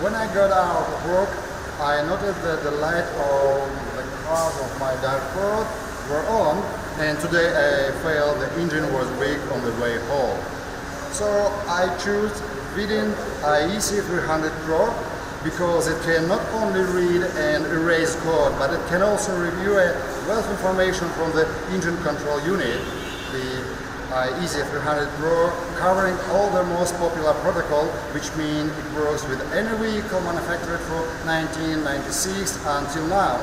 when I got out of work, I noticed that the light on the cars of my dashboard were on, and today I felt the engine was weak on the way home. So I choose Vident iEasy300 Pro because it can not only read and erase code, but it can also review a wealth of information from the engine control unit. The iEasy300 Pro covering all the most popular protocol, which means it works with any vehicle manufactured from 1996 until now.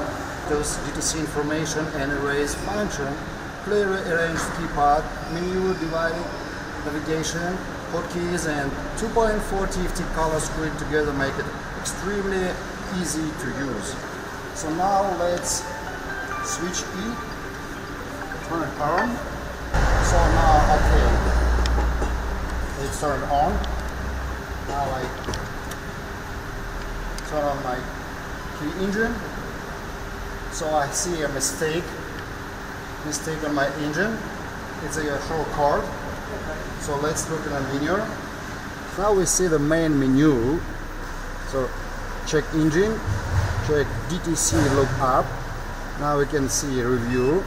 Those DTC information and erase function, clearly arranged keypad, menu, divided navigation, hotkeys, and 2.4 TFT color screen together make it extremely easy to use. So now let's switch E, turn it on. So now, okay, it's turned on. Now I turn on my key engine. So I see a mistake on my engine. It's a show card. So let's look in the menu. Now we see the main menu. So check engine, check DTC look up. Now we can see review.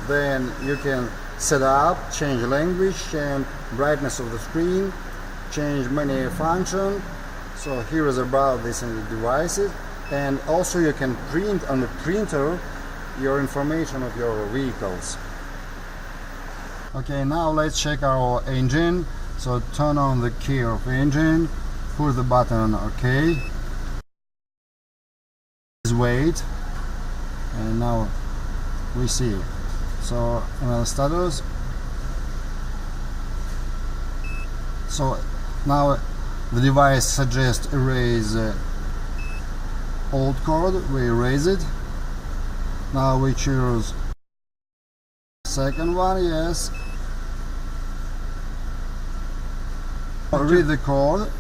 Then you can set up, change language, and brightness of the screen, change many function. So here is about these devices, and also you can print on the printer your information of your vehicles. Okay, now let's check our engine. So turn on the key of engine, push the button OK. Wait, and now we see. So another status. So now the device suggests erase old code. We erase it. Now we choose second one. Yes. Read the code.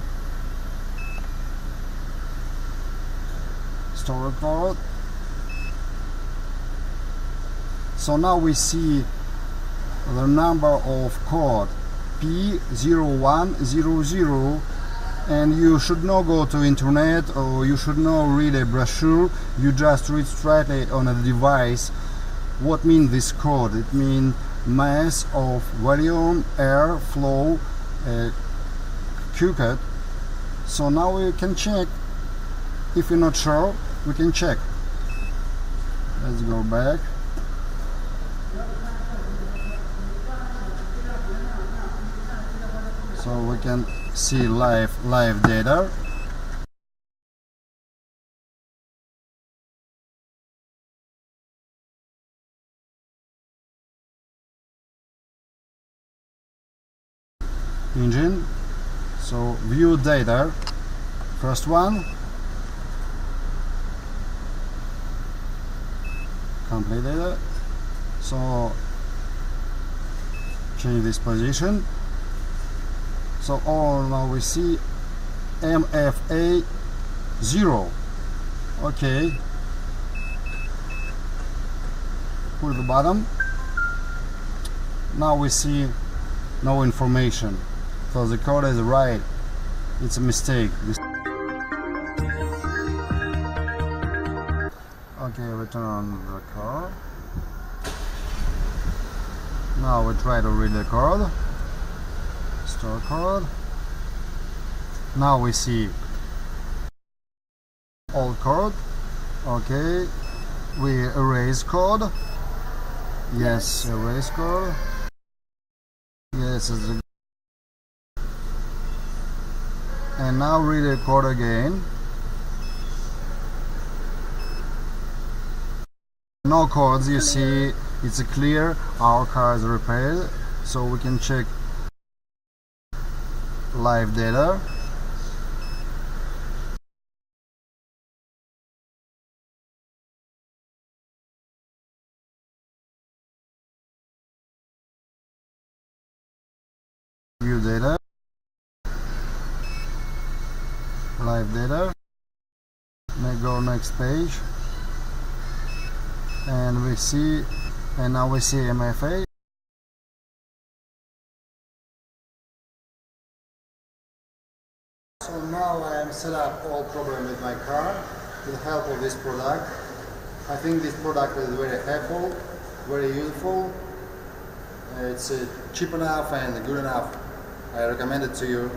Store code. So now we see the number of code P0100, and you should not go to internet or you should not read a brochure. You just read straight on a device. What means this code? It means mass of volume, air flow, Q-cut. So now we can check. If you're not sure, we can check. Let's go back. So we can see live data. Engine. So view data. First one. Complete data. So change this position. So all now we see MFA 0. Okay. Pull the bottom. Now we see no information. So the code is right. It's a mistake. Okay, we turn on the code. Now we try to read the code. Store code. Now we see old code. Okay, we erase code. Yes, erase code. Yes, and now read the code again. No codes, you see it's clear. Our car is repaired, so we can check live data. View data. Live data. Go next page. And we see, and now we see MFA. So now I am set up all problem with my car with the help of this product. I think this product is very helpful, very useful. It's cheap enough and good enough. I recommend it to you.